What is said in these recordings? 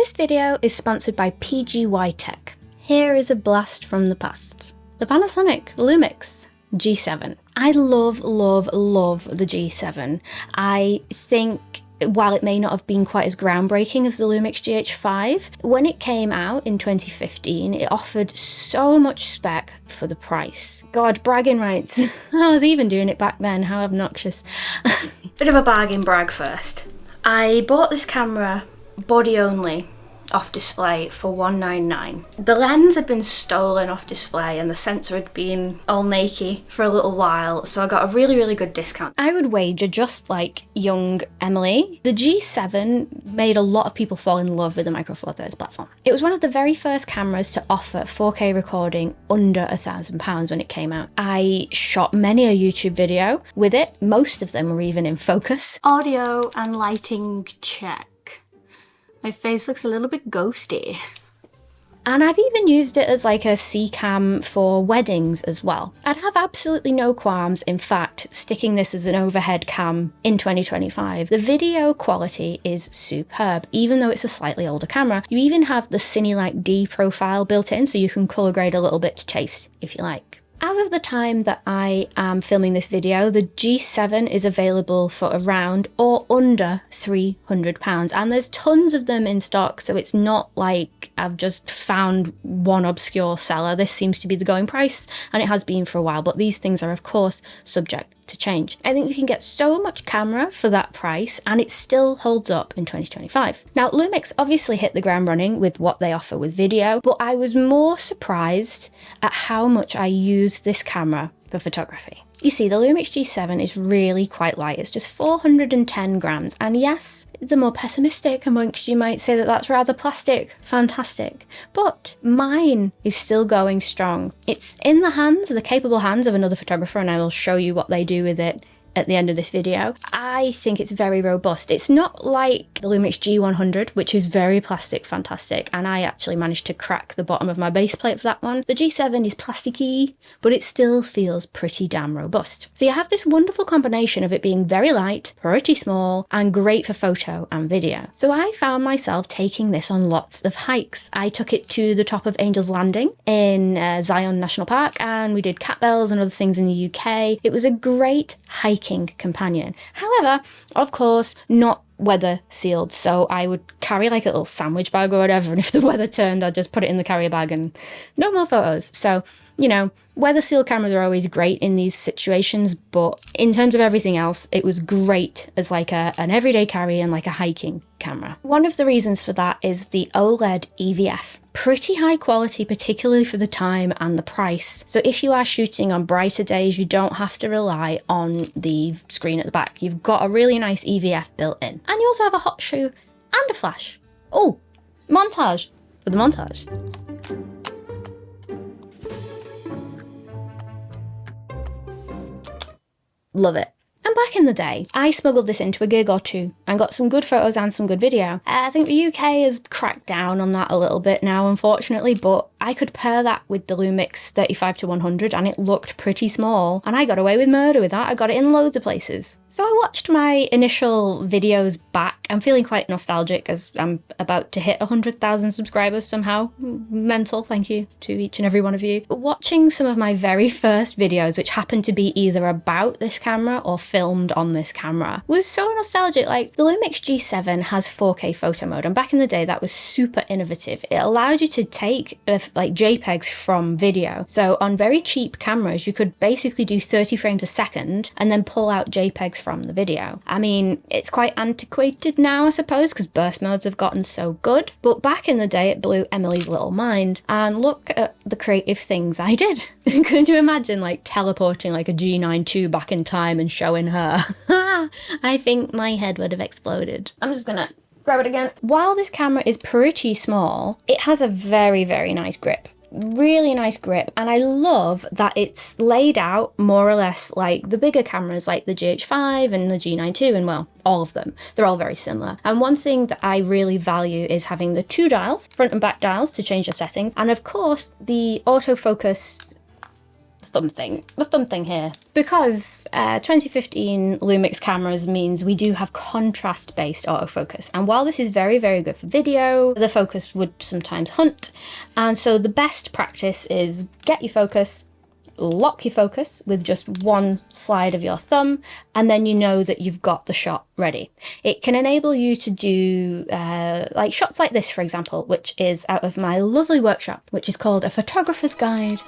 This video is sponsored by PGYtech. Here is a blast from the past. The Panasonic Lumix G7. I love the G7. I think while it may not have been quite as groundbreaking as the Lumix GH5, when it came out in 2015, it offered so much spec for the price. God, bragging rights. I was even doing it back then, how obnoxious. Bit of a bargain brag first. I bought this camera body only off display for $199. The lens had been stolen off display and the sensor had been all naked for a little while, so I got a really good discount. I would wager, just like young Emily, the G7 made a lot of people fall in love with the Micro Four Thirds platform. It was one of the very first cameras to offer 4K recording under £1,000 when it came out. I shot many a YouTube video with it. Most of them were even in focus. Audio and lighting check. My face looks a little bit ghosty. And I've even used it as like a C-cam for weddings as well. I'd have absolutely no qualms, in fact, sticking this as an overhead cam in 2025. The video quality is superb, even though it's a slightly older camera. You even have the Cinelite D profile built in, so you can color grade a little bit to taste if you like. As of the time that I am filming this video, the G7 is available for around or under £300, and there's tons of them in stock, so it's not like I've just found one obscure seller. This seems to be the going price, and it has been for a while, but these things are of course subject to change. I think you can get so much camera for that price and it still holds up in 2025. Now, Lumix obviously hit the ground running with what they offer with video, but I was more surprised at how much I use this camera for photography. You see, the Lumix G7 is really quite light. It's just 410 grams. And yes, the more pessimistic amongst you might say that that's rather plastic. Fantastic. But mine is still going strong. It's in the hands, the capable hands of another photographer, and I will show you what they do with it at the end of this video. I think it's very robust. It's not like the Lumix G100, which is very plastic fantastic, and I actually managed to crack the bottom of my base plate for that one. The G7 is plasticky, but it still feels pretty damn robust. So you have this wonderful combination of it being very light, pretty small, and great for photo and video. So I found myself taking this on lots of hikes. I took it to the top of Angel's Landing in Zion National Park, and we did cat bells and other things in the UK. It was a great hiking companion. However, of course, not weather sealed, so I would carry like a little sandwich bag or whatever, and if the weather turned, I'd just put it in the carrier bag and no more photos. So, you know, weather sealed cameras are always great in these situations, but in terms of everything else, it was great as like an everyday carry and like a hiking camera. One of the reasons for that is the OLED EVF. Pretty high quality, particularly for the time and the price. So if you are shooting on brighter days, you don't have to rely on the screen at the back. You've got a really nice EVF built in. And you also have a hot shoe and a flash. Oh, montage for the montage. Love it. And back in the day, I smuggled this into a gig or two and got some good photos and some good video. I think the UK has cracked down on that a little bit now, unfortunately, but I could pair that with the Lumix 35-100 and it looked pretty small. And I got away with murder with that. I got it in loads of places. So I watched my initial videos back. I'm feeling quite nostalgic as I'm about to hit 100,000 subscribers somehow. Mental, thank you to each and every one of you. Watching some of my very first videos, which happened to be either about this camera or filmed on this camera, was so nostalgic. Like, the Lumix G7 has 4K photo mode, and back in the day that was super innovative. It allowed you to take like JPEGs from video. So on very cheap cameras, you could basically do 30 frames a second and then pull out JPEGs from the video. I mean, it's quite antiquated now, I suppose, because burst modes have gotten so good, but back in the day it blew Emily's little mind. And look at the creative things I did. Could you imagine like teleporting like a G9 II back in time and showing her? I think my head would have exploded. I'm just gonna grab it again. While this camera is pretty small, it has a very nice grip. Really nice grip, and I love that it's laid out more or less like the bigger cameras like the GH5 and the G9 II, and well, all of them. They're all very similar. And one thing that I really value is having the two dials, front and back dials, to change your settings, and of course the autofocus thumb thing here. Because 2015 Lumix cameras means we do have contrast-based autofocus. And while this is very, very good for video, the focus would sometimes hunt. And so the best practice is get your focus, lock your focus with just one slide of your thumb, and then you know that you've got the shot ready. It can enable you to do like shots like this, for example, which is out of my lovely workshop, which is called A Photographer's Guide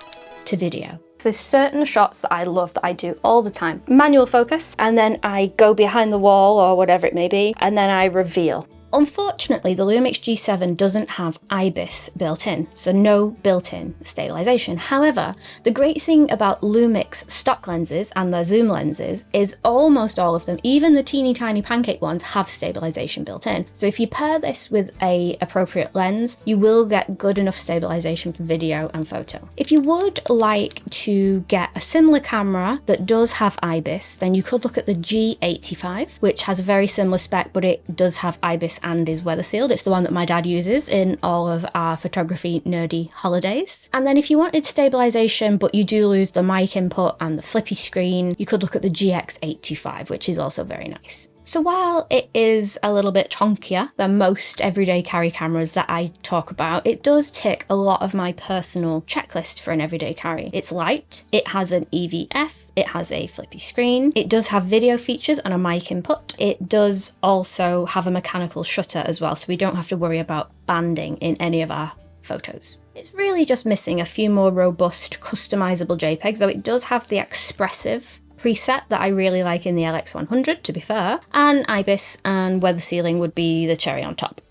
to Video. There's certain shots that I love that I do all the time. Manual focus, and then I go behind the wall or whatever it may be, and then I reveal. Unfortunately, the Lumix G7 doesn't have IBIS built in, so no built-in stabilization. However, the great thing about Lumix stock lenses and their zoom lenses is almost all of them, even the teeny tiny pancake ones, have stabilization built in. So if you pair this with an appropriate lens, you will get good enough stabilization for video and photo. If you would like to get a similar camera that does have IBIS, then you could look at the G85, which has a very similar spec, but it does have IBIS and is weather sealed. It's the one that my dad uses in all of our photography nerdy holidays. And then if you wanted stabilization but you do lose the mic input and the flippy screen, you could look at the GX825, which is also very nice. So while it is a little bit chunkier than most everyday carry cameras that I talk about, it does tick a lot of my personal checklist for an everyday carry. It's light, it has an EVF, it has a flippy screen, it does have video features and a mic input. It does also have a mechanical shutter as well, so we don't have to worry about banding in any of our photos. It's really just missing a few more robust customizable JPEGs, though it does have the expressive preset that I really like in the LX100, to be fair, and IBIS and weather sealing would be the cherry on top.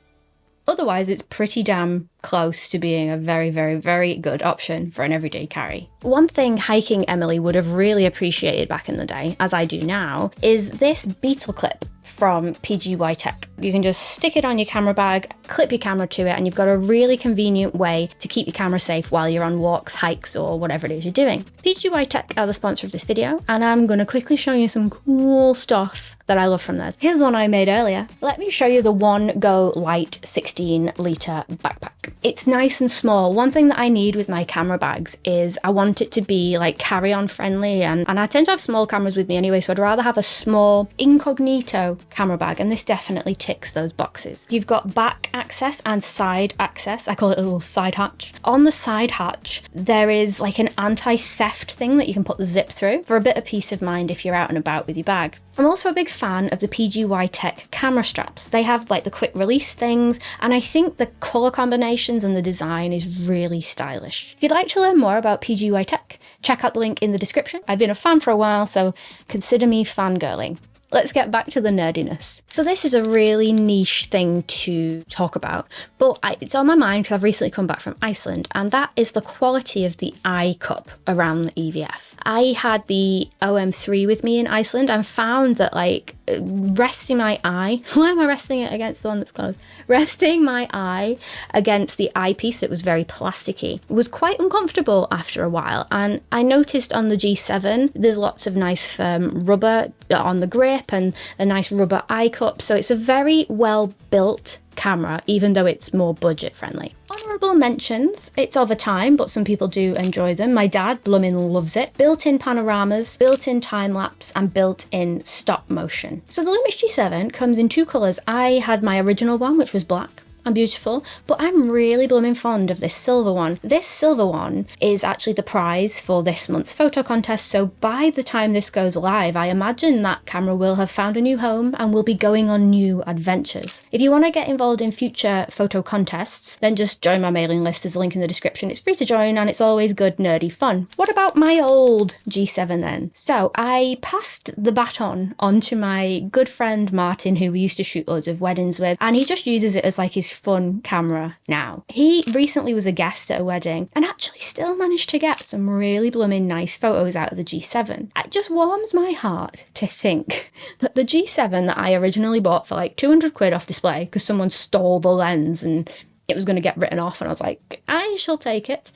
Otherwise, it's pretty damn close to being a very, very, very good option for an everyday carry. One thing Hiking Emily would have really appreciated back in the day, as I do now, is this beetle clip from PGYtech. You can just stick it on your camera bag, clip your camera to it, and you've got a really convenient way to keep your camera safe while you're on walks, hikes, or whatever it is you're doing. PGYtech are the sponsor of this video, and I'm going to quickly show you some cool stuff that I love from theirs. Here's one I made earlier. Let me show you the One Go Light 16-litre backpack. It's nice and small. One thing that I need with my camera bags is I want it to be like carry-on friendly, and I tend to have small cameras with me anyway, so I'd rather have a small incognito camera bag, and this definitely ticks those boxes. You've got back access and side access. I call it a little side hatch. On the side hatch, there is like an anti-theft thing that you can put the zip through for a bit of peace of mind if you're out and about with your bag. I'm also a big fan of the PGYtech camera straps. They have like the quick release things, and I think the colour combinations and the design is really stylish. If you'd like to learn more about PGYtech, check out the link in the description. I've been a fan for a while, so consider me fangirling. Let's get back to the nerdiness. So this is a really niche thing to talk about, but it's on my mind because I've recently come back from Iceland, and that is the quality of the eye cup around the EVF. I had the OM3 with me in Iceland and found that like resting my eye, why am I resting it against the one that's closed? Resting my eye against the eyepiece that was very plasticky was quite uncomfortable after a while. And I noticed on the G7, there's lots of nice firm rubber on the grip and a nice rubber eye cup. So it's a very well built camera, even though it's more budget friendly. Honourable mentions, it's of a time, but some people do enjoy them. My dad blooming loves it. Built-in panoramas, built-in time-lapse, and built-in stop motion. So the Lumix G7 comes in two colours. I had my original one, which was black and beautiful, but I'm really blooming fond of this silver one. This silver one is actually the prize for this month's photo contest, so by the time this goes live, I imagine that camera will have found a new home and will be going on new adventures. If you want to get involved in future photo contests, then just join my mailing list. There's a link in the description. It's free to join and it's always good nerdy fun. What about my old G7 then? So I passed the baton on to my good friend Martin, who we used to shoot loads of weddings with, and he just uses it as like his fun camera now. He recently was a guest at a wedding and actually still managed to get some really blooming nice photos out of the G7. It just warms my heart to think that the G7 that I originally bought for like 200 quid off display because someone stole the lens and it was going to get written off, and I was like, I shall take it.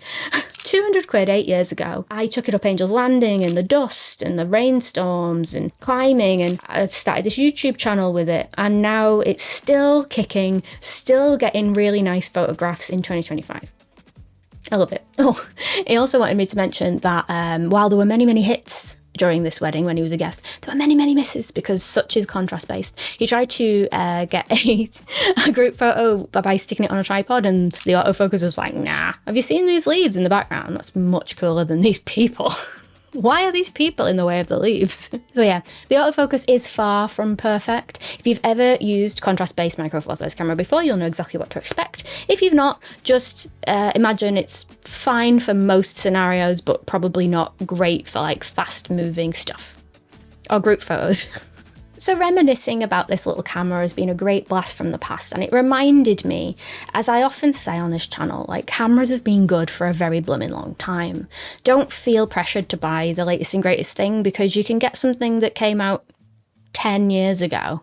200 quid 8 years ago. I took it up Angel's Landing in the dust and the rainstorms and climbing, and I started this YouTube channel with it, and now it's still kicking, still getting really nice photographs in 2025. I love it. Oh, he also wanted me to mention that while there were many, many hits during this wedding when he was a guest, there were many, many misses because such is contrast based. He tried to get a group photo by sticking it on a tripod, and the autofocus was like, nah, have you seen these leaves in the background? That's much cooler than these people. Why are these people in the way of the leaves? So yeah, the autofocus is far from perfect. If you've ever used contrast-based micro four thirds camera before, you'll know exactly what to expect. If you've not, just imagine it's fine for most scenarios, but probably not great for like fast-moving stuff or group photos. So reminiscing about this little camera has been a great blast from the past, and it reminded me, as I often say on this channel, like cameras have been good for a very blooming long time. Don't feel pressured to buy the latest and greatest thing because you can get something that came out 10 years ago.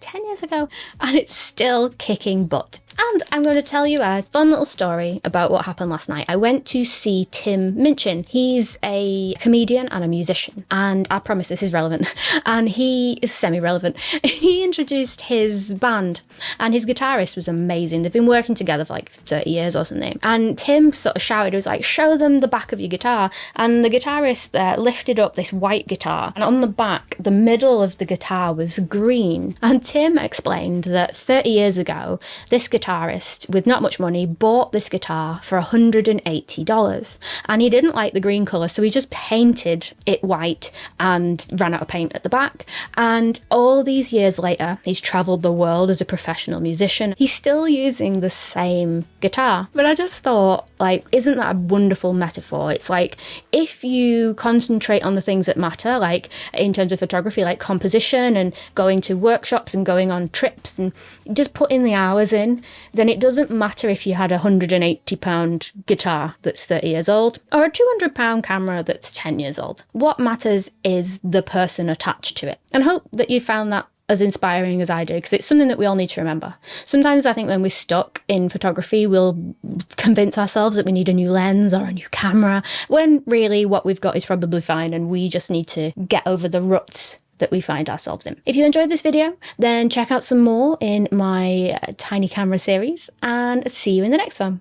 10 years ago, and it's still kicking butt. And I'm going to tell you a fun little story about what happened last night. I went to see Tim Minchin. He's a comedian and a musician, and I promise this is relevant, and he is semi-relevant. He introduced his band, and his guitarist was amazing. They've been working together for like 30 years or something, and Tim sort of shouted, he was like, show them the back of your guitar, and the guitarist lifted up this white guitar, and on the back, the middle of the guitar was green, and Tim explained that 30 years ago, this guitarist with not much money bought this guitar for $180, and he didn't like the green colour, so he just painted it white and ran out of paint at the back. And all these years later, he's travelled the world as a professional musician. He's still using the same guitar. But I just thought, like, isn't that a wonderful metaphor? It's like, if you concentrate on the things that matter, like in terms of photography, like composition and going to workshops and going on trips and just putting the hours in, then it doesn't matter if you had a £180 guitar that's 30 years old or a £200 camera that's 10 years old. What matters is the person attached to it. And I hope that you found that as inspiring as I did, because it's something that we all need to remember. Sometimes I think when we're stuck in photography, we'll convince ourselves that we need a new lens or a new camera, when really what we've got is probably fine and we just need to get over the ruts that we find ourselves in. If you enjoyed this video, then check out some more in my tiny camera series, and see you in the next one.